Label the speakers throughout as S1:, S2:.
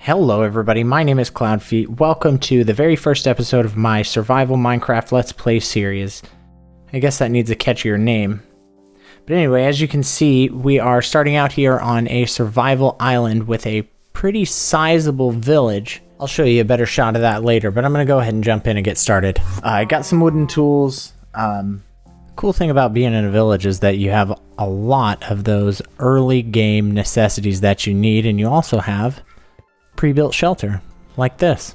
S1: Hello everybody, my name is Cloudfeet. Welcome to the very first episode of my Survival Minecraft Let's Play series. I guess that needs a catchier name. But anyway, as you can see, we are starting out here on a survival island with a pretty sizable village. I'll show you a better shot of that later, but I'm going to go ahead and jump in and get started. I got some wooden tools. Cool thing about being in a village is that you have a lot of those early game necessities that you need, and you also have pre-built shelter like this.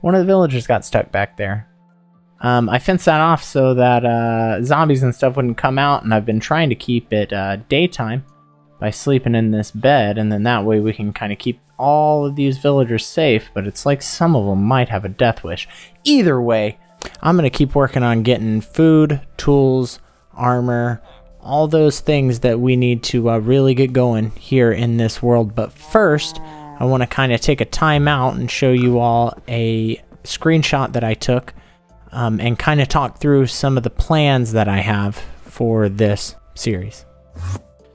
S1: One of the villagers got stuck back there. I fenced that off so that zombies and stuff wouldn't come out, and I've been trying to keep it daytime by sleeping in this bed, and then that way we can kind of keep all of these villagers safe, but it's like some of them might have a death wish. Either way, I'm going to keep working on getting food, tools, armor, all those things that we need to really get going here in this world. But first, I want to kind of take a time out and show you all a screenshot that I took and kind of talk through some of the plans that I have for this series.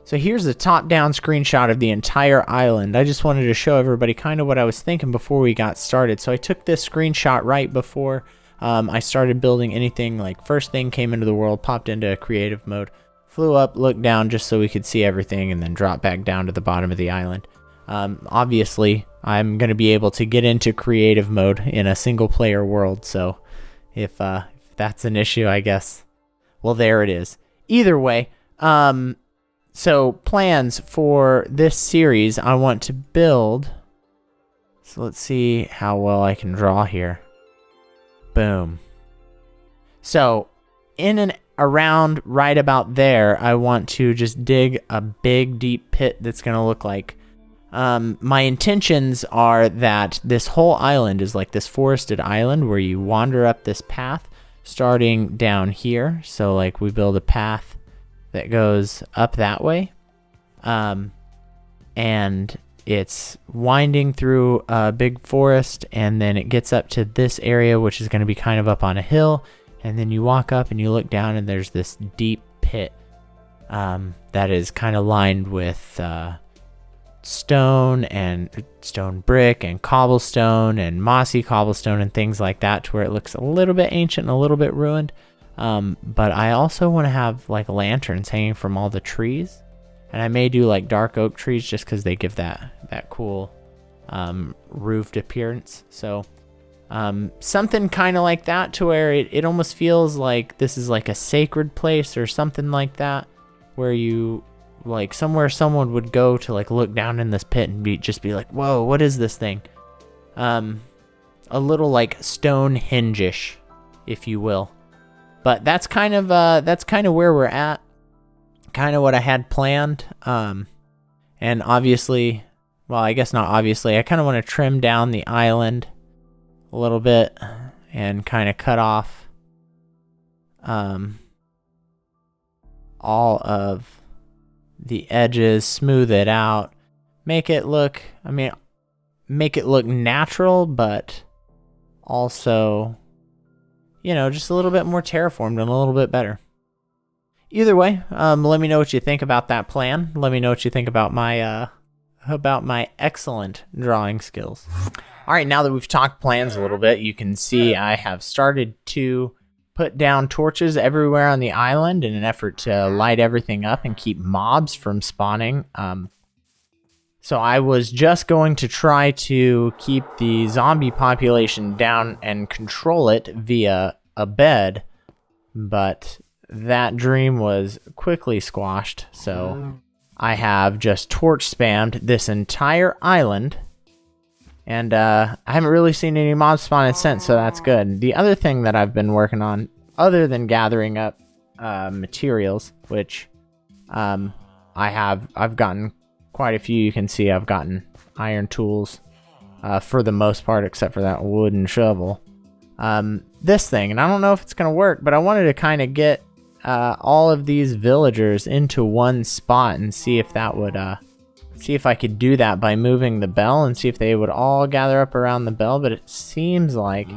S1: So here's a top-down screenshot of the entire island. I just wanted to show everybody kind of what I was thinking before we got started. So I took this screenshot right before I started building anything. Like, first thing came into the world, popped into creative mode, flew up, looked down just so we could see everything, and then dropped back down to the bottom of the island. Obviously, I'm going to be able to get into creative mode in a single-player world, so if that's an issue, I guess, well, there it is. Either way, so plans for this series, I want to build, so let's see how well I can draw here. Boom. So, in and around right about there, I want to just dig a big, deep pit that's going to look like my intentions are that this whole island is like this forested island where you wander up this path starting down here. So like we build a path that goes up that way. And it's winding through a big forest, and then it gets up to this area, which is going to be kind of up on a hill. And then you walk up and you look down, and there's this deep pit that is kind of lined with stone and stone brick and cobblestone and mossy cobblestone and things like that, to where it looks a little bit ancient and a little bit ruined. But I also want to have like lanterns hanging from all the trees, and I may do like dark oak trees just because they give that cool roofed appearance. So something kind of like that, to where it almost feels like this is like a sacred place or something like that, where you like somewhere someone would go to like look down in this pit and just be like, whoa, what is this thing? A little like Stonehenge-ish, if you will. But that's kind of where we're at, kind of what I had planned. And obviously, well, I guess not obviously, I kind of want to trim down the island a little bit and kind of cut off all of the edges, smooth it out, make it look natural, but also, you know, just a little bit more terraformed and a little bit better. Either way, let me know what you think about that plan. Let me know what you think about my excellent drawing skills. All right, now that we've talked plans a little bit, you can see I have started to put down torches everywhere on the island in an effort to light everything up and keep mobs from spawning. So I was just going to try to keep the zombie population down and control it via a bed, but that dream was quickly squashed. So I have just torch spammed this entire island, and I haven't really seen any mobs spawn since, so that's good. The other thing that I've been working on, other than gathering up materials, which I've gotten quite a few. You can see I've gotten iron tools for the most part, except for that wooden shovel. This thing, and I don't know if it's going to work, but I wanted to kind of get all of these villagers into one spot and see if that would see if I could do that by moving the bell, and see if they would all gather up around the bell. But it seems like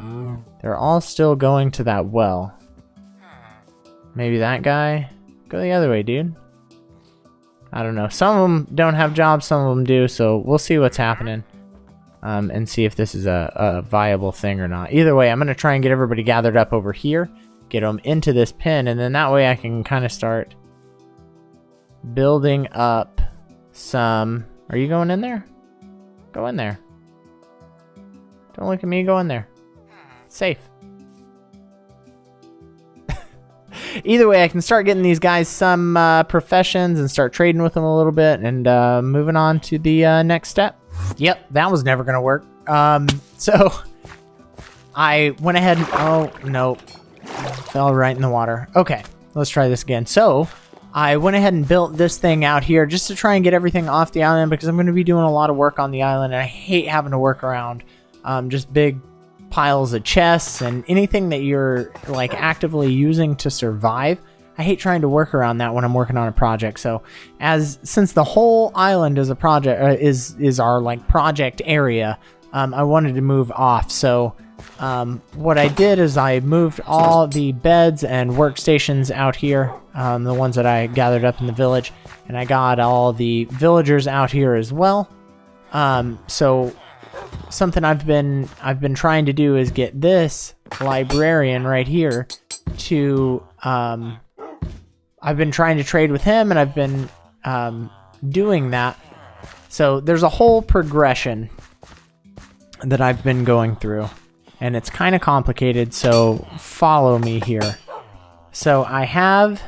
S1: they're all still going to that well. Maybe that guy? Go the other way, dude. I don't know. Some of them don't have jobs, some of them do, so we'll see what's happening. and see if this is a viable thing or not. Either way, I'm going to try and get everybody gathered up over here, get them into this pen, and then that way I can kind of start building up some... Are you going in there? Go in there. Don't look at me, go in there. It's safe. Either way, I can start getting these guys some professions and start trading with them a little bit and moving on to the next step. Yep, that was never going to work. So I went ahead and... Oh, no. Fell right in the water. Okay, let's try this again. So I went ahead and built this thing out here just to try and get everything off the island because I'm going to be doing a lot of work on the island and I hate having to work around just big piles of chests and anything that you're like actively using to survive. I hate trying to work around that when I'm working on a project. So since the whole island is a project is our like project area, I wanted to move off. So what I did is I moved all the beds and workstations out here, the ones that I gathered up in the village, and I got all the villagers out here as well. So something I've been trying to do is get this librarian right here to I've been trying to trade with him, and I've been doing that. So there's a whole progression that I've been going through, and it's kind of complicated, so follow me here. So I have,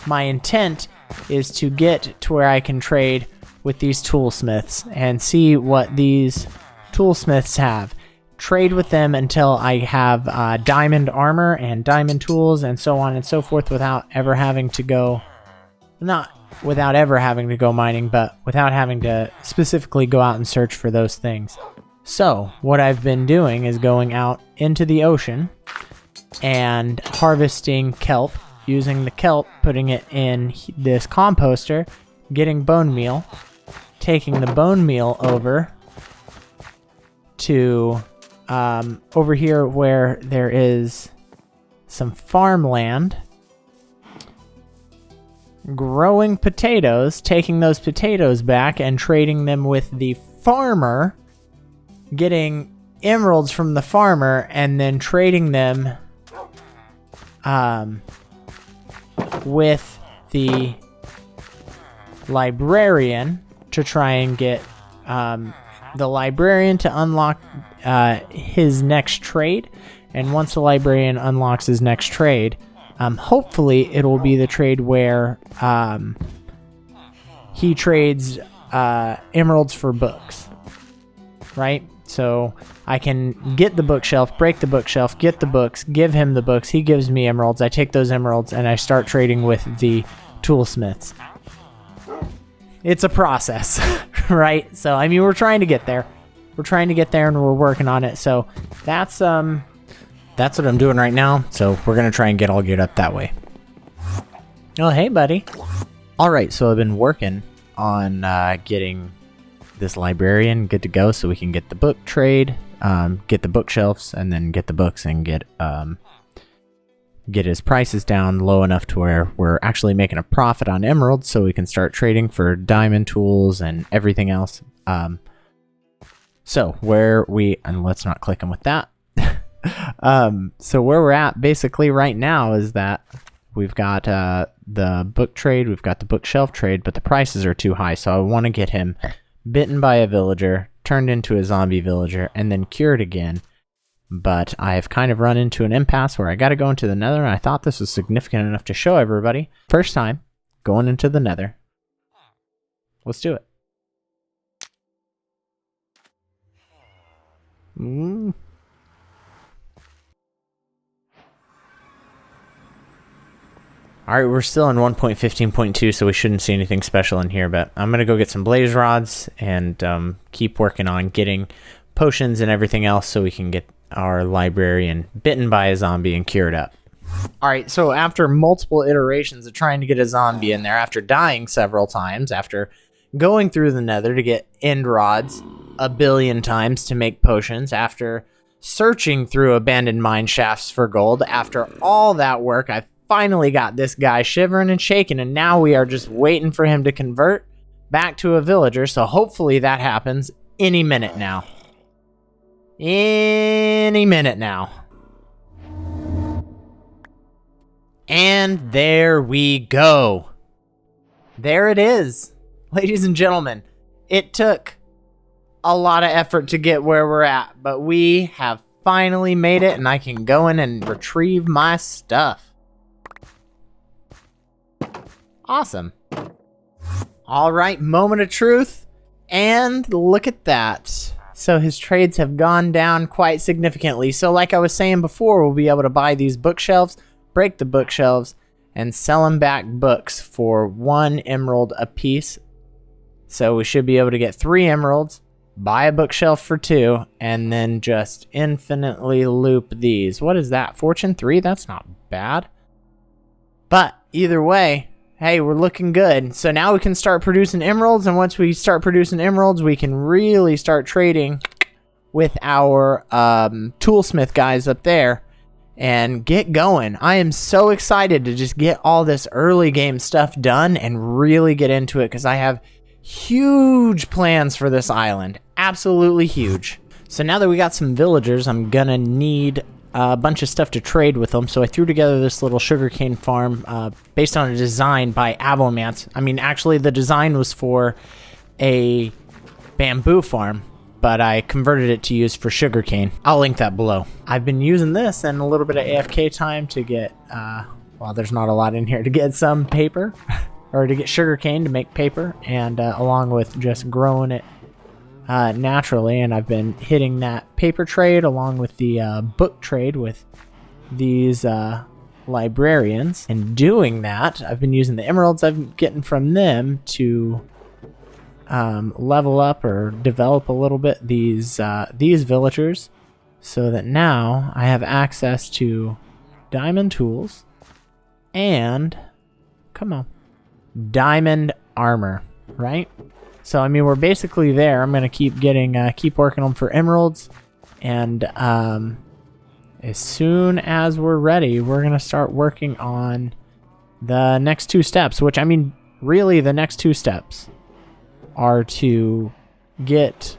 S1: my intent is to get to where I can trade with these toolsmiths and see what these toolsmiths have. Trade with them until I have diamond armor and diamond tools and so on and so forth without ever having to go, not without ever having to go mining, but without having to specifically go out and search for those things. So what I've been doing is going out into the ocean and harvesting kelp, using the kelp, putting it in this composter, getting bone meal, taking the bone meal over to over here where there is some farmland, growing potatoes, taking those potatoes back and trading them with the farmer, getting emeralds from the farmer, and then trading them with the librarian to try and get the librarian to unlock his next trade. And once the librarian unlocks his next trade, hopefully it will be the trade where he trades emeralds for books, right? So I can get the bookshelf, break the bookshelf, get the books, give him the books, he gives me emeralds, I take those emeralds and I start trading with the toolsmiths. It's a process, right? So, I mean, we're trying to get there. We're trying to get there and we're working on it. So that's what I'm doing right now. So we're going to try and get all geared up that way. Oh, hey, buddy. All right. So I've been working on getting this librarian good to go so we can get the book trade, get the bookshelves, and then get the books and get his prices down low enough to where we're actually making a profit on emeralds so we can start trading for diamond tools and everything else. So and let's not click him with that. So where we're at basically right now is that we've got the book trade, we've got the bookshelf trade, but the prices are too high. So I want to get him bitten by a villager, turned into a zombie villager, and then cured again. But I've kind of run into an impasse where I got to go into the nether, and I thought this was significant enough to show everybody. First time going into the nether. Let's do it. Alright, we're still in 1.15.2, so we shouldn't see anything special in here, but I'm going to go get some blaze rods and keep working on getting potions and everything else so we can get our librarian bitten by a zombie and cured up. Alright, so after multiple iterations of trying to get a zombie in there, after dying several times, after going through the nether to get end rods a billion times to make potions, after searching through abandoned mine shafts for gold, after all that work, I finally got this guy shivering and shaking, and now we are just waiting for him to convert back to a villager, so hopefully that happens any minute now. any minute now. And there we go. There it is. Ladies and gentlemen, it took a lot of effort to get where we're at, but we have finally made it, and I can go in and retrieve my stuff. Awesome. All right, moment of truth, and look at that. So his trades have gone down quite significantly. So like I was saying before, we'll be able to buy these bookshelves, break the bookshelves, and sell them back books for 1 emerald a piece. So we should be able to get 3 emeralds, buy a bookshelf for 2, and then just infinitely loop these. What is that? Fortune 3? That's not bad. But either way, hey, we're looking good. So now we can start producing emeralds, and once we start producing emeralds, we can really start trading with our toolsmith guys up there and get going. I am so excited to just get all this early game stuff done and really get into it, because I have huge plans for this island. Absolutely huge. So now that we got some villagers, I'm gonna need a bunch of stuff to trade with them. So I threw together this little sugarcane farm based on a design by Avomance. I mean, actually the design was for a bamboo farm, but I converted it to use for sugarcane. I'll link that below. I've been using this and a little bit of AFK time to get, well, there's not a lot in here, to get some paper, or to get sugarcane to make paper, and along with just growing it naturally. And I've been hitting that paper trade along with the book trade with these librarians. And doing that, I've been using the emeralds I'm getting from them to level up or develop a little bit these villagers, so that now I have access to diamond tools and, come on, diamond armor, right? So I mean, we're basically there. I'm gonna keep working them for emeralds, and as soon as we're ready, we're gonna start working on the next 2 steps. Which, I mean, really, the next 2 steps are to get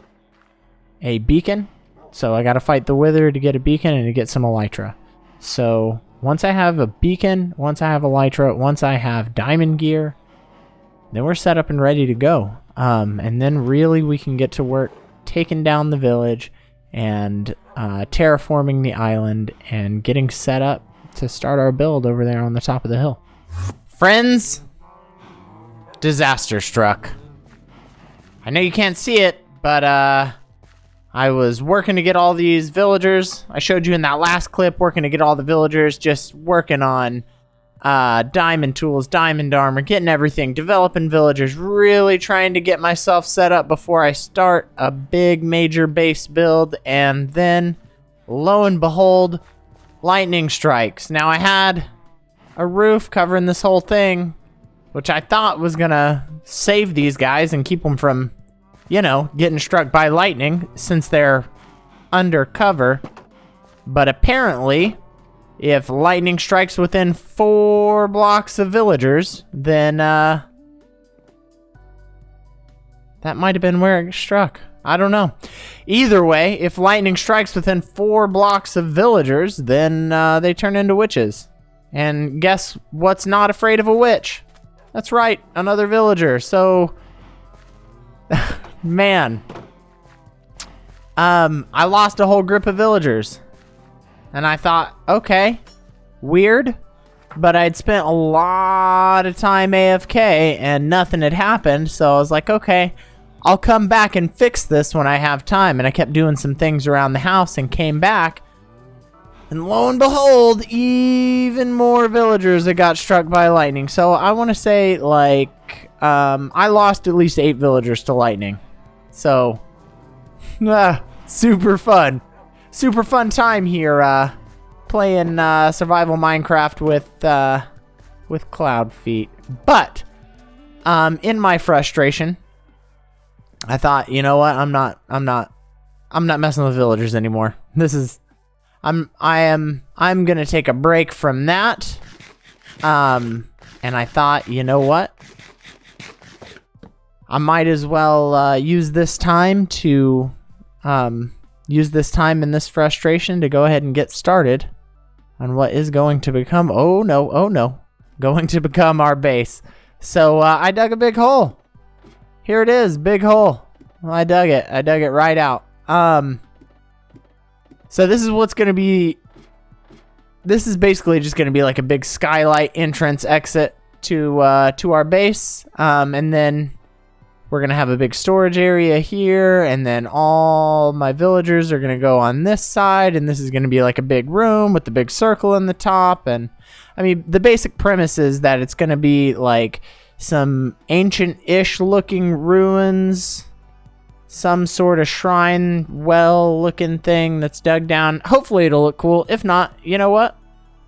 S1: a beacon. So I gotta fight the wither to get a beacon and to get some elytra. So once I have a beacon, once I have elytra, once I have diamond gear, then we're set up and ready to go. And then really we can get to work taking down the village and terraforming the island and getting set up to start our build over there on the top of the hill. Friends, disaster struck. I know you can't see it, but I was working to get all these villagers. I showed you in that last clip, working to get all the villagers, just working on diamond tools, diamond armor, getting everything, developing villagers, really trying to get myself set up before I start a big major base build. And then, lo and behold, lightning strikes. Now, I had a roof covering this whole thing, which I thought was gonna save these guys and keep them from, you know, getting struck by lightning since they're undercover. But apparently, if lightning strikes within 4 blocks of villagers, then that might have been where it struck. I don't know. Either way, if lightning strikes within 4 blocks of villagers, then they turn into witches. And guess what's not afraid of a witch? That's right, another villager. So, man, I lost a whole group of villagers. And I thought, okay, weird, but I'd spent a lot of time AFK and nothing had happened. So I was like, okay, I'll come back and fix this when I have time. And I kept doing some things around the house and came back. And lo and behold, even more villagers that got struck by lightning. So I want to say, like, I lost at least 8 villagers to lightning. So, super fun. Super fun time here, playing survival Minecraft with Cloud Feet. But in my frustration, I thought, you know what? I'm not messing with villagers anymore. I'm gonna take a break from that. And I thought, you know what? I might as well use this time to use this time and this frustration to go ahead and get started on what is going to become, oh no, going to become our base. So I dug a big hole. Here it is, big hole. Well, I dug it right out. So this is what's going to be, this is basically just going to be like a big skylight entrance exit to our base. And then we're going to have a big storage area here, and then all my villagers are going to go on this side, and this is going to be like a big room with the big circle in the top. And I mean, the basic premise is that it's going to be like some ancient-ish looking ruins, some sort of shrine well looking thing that's dug down. Hopefully it'll look cool. If not, you know what?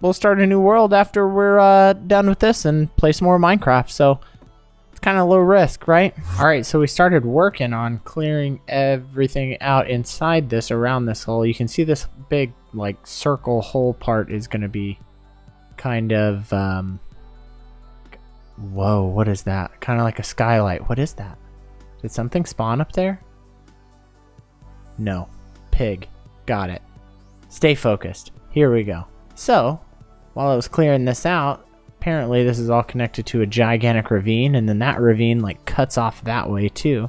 S1: We'll start a new world after we're done with this and play some more Minecraft. So it's kind of low risk, right? All right, so we started working on clearing everything out inside this, around this hole. You can see this big like circle hole part is going to be kind of whoa, what is that? Kind of like a skylight. What is that? Did something spawn up there? No. Pig. Got it. Stay focused. Here we go. So, while I was clearing this out, apparently this is all connected to a gigantic ravine, and then that ravine like cuts off that way too,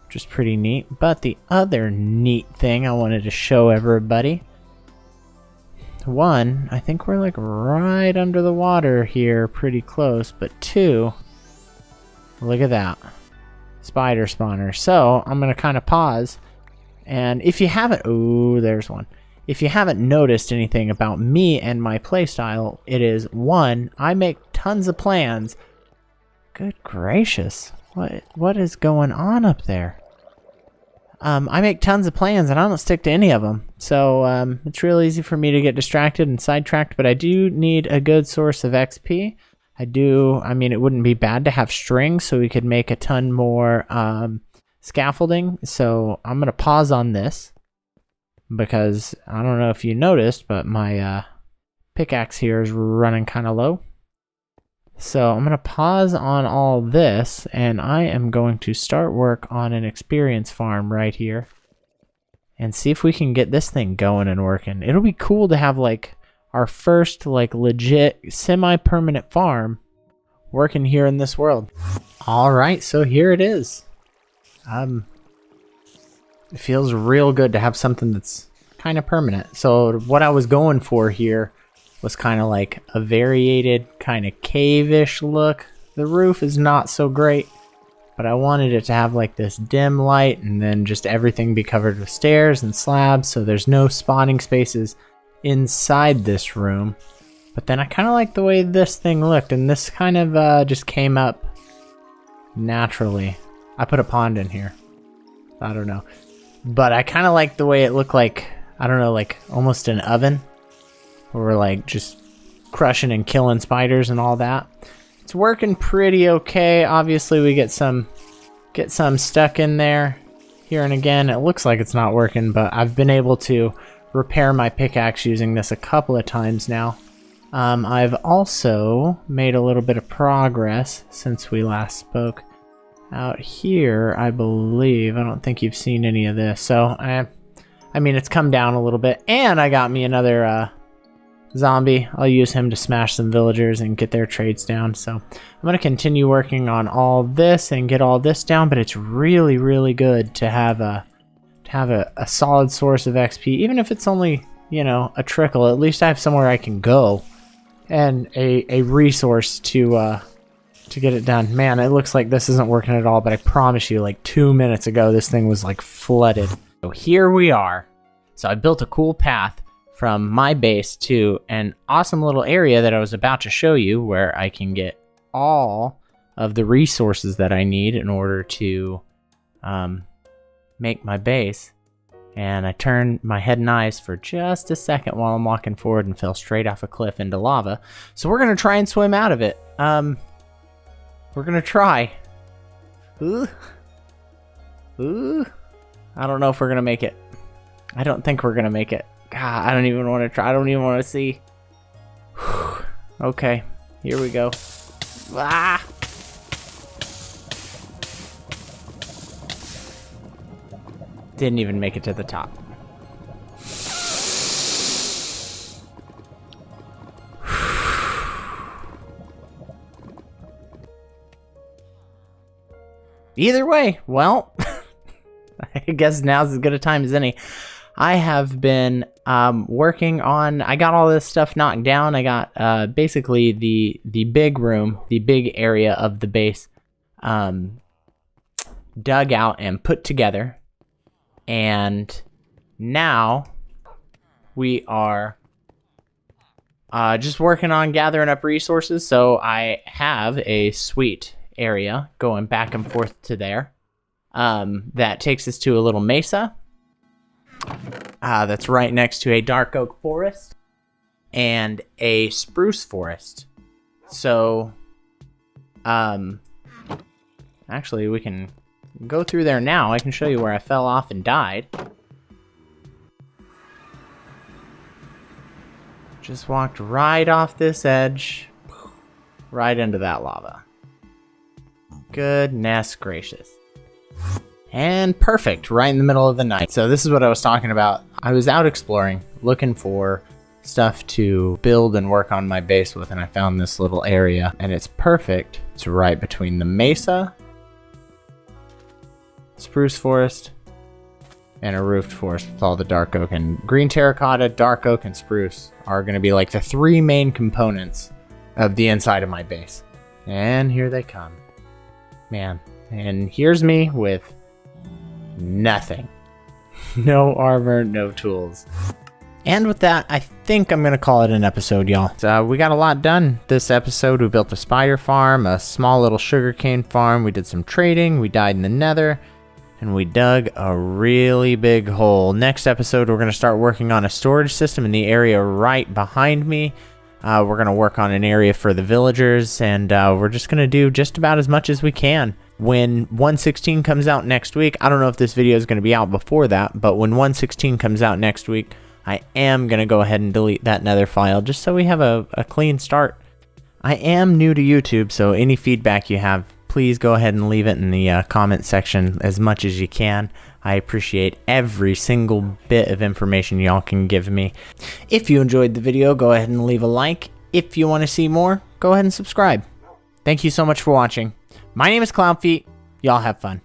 S1: which is pretty neat. But the other neat thing I wanted to show everybody, one, I think we're like right under the water here, pretty close, but two, look at that. Spider spawner. So I'm going to kind of pause, and if you haven't, oh, there's one. If you haven't noticed anything about me and my playstyle, it is one, I make tons of plans. Good gracious. What is going on up there? I make tons of plans and I don't stick to any of them. So it's real easy for me to get distracted and sidetracked, but I do need a good source of XP. I mean, it wouldn't be bad to have string so we could make a ton more scaffolding. So I'm going to pause on this because I don't know if you noticed, but my pickaxe here is running kind of low. So I'm going to pause on all this, and I am going to start work on an experience farm right here and see if we can get this thing going and working. It'll be cool to have like our first like legit semi-permanent farm working here in this world. All right, so here it is. It feels real good to have something that's kind of permanent. So what I was going for here was kind of like a variated kind of cave-ish look. The roof is not so great, but I wanted it to have like this dim light and then just everything be covered with stairs and slabs, so there's no spawning spaces inside this room. But then I kind of like the way this thing looked, and this kind of just came up naturally. I put a pond in here. I don't know. But I kind of like the way it looked like, I don't know, like almost an oven. Where we're like just crushing and killing spiders and all that. It's working pretty okay. Obviously we get some stuck in there here and again. It looks like it's not working, but I've been able to repair my pickaxe using this a couple of times now. I've also made a little bit of progress since we last spoke. Out here, I believe, I don't think you've seen any of this. So I mean, it's come down a little bit, and I got me another zombie. I'll use him to smash some villagers and get their trades down. So I'm going to continue working on all this and get all this down, but it's really, really good to have a solid source of XP, even if it's only, you know, a trickle. At least I have somewhere I can go and a resource to get it done. Man, it looks like this isn't working at all, but I promise you, like 2 minutes ago, this thing was like flooded. So here we are. So I built a cool path from my base to an awesome little area that I was about to show you, where I can get all of the resources that I need in order to make my base. And I turned my head and eyes for just a second while I'm walking forward and fell straight off a cliff into lava. So we're going to try and swim out of it. We're going to try. Ooh. I don't know if we're going to make it. I don't think we're going to make it. God, I don't even want to try. I don't even want to see. Okay, here we go. Ah! Didn't even make it to the top. Either way, well, I guess now's as good a time as any. I have been working on, I got all this stuff knocked down. I got basically the big room, the big area of the base dug out and put together. And now we are just working on gathering up resources. So I have a sweet area going back and forth to there that takes us to a little mesa. That's right next to a dark oak forest and a spruce forest. So, actually, we can go through there now. I can show you where I fell off and died. Just walked right off this edge, right into that lava. Goodness gracious. And perfect, right in the middle of the night. So this is what I was talking about. I was out exploring, looking for stuff to build and work on my base with, and I found this little area, and it's perfect. It's right between the mesa, spruce forest, and a roofed forest with all the dark oak. And green terracotta, dark oak, and spruce are going to be like the three main components of the inside of my base. And here they come. Man, and here's me with nothing. No armor, no tools. And with that, I think I'm going to call it an episode, y'all. So, we got a lot done this episode. We built a spider farm, a small little sugarcane farm. We did some trading. We died in the nether. And we dug a really big hole. Next episode, we're going to start working on a storage system in the area right behind me. We're going to work on an area for the villagers. And we're just going to do just about as much as we can. When 1.16 comes out next week, I don't know if this video is going to be out before that, but when 1.16 comes out next week, I am going to go ahead and delete that nether file just so we have a clean start. I am new to YouTube, so any feedback you have, please go ahead and leave it in the comment section as much as you can. I appreciate every single bit of information y'all can give me. If you enjoyed the video, go ahead and leave a like. If you want to see more, go ahead and subscribe. Thank you so much for watching. My name is Clownfeet. Y'all have fun.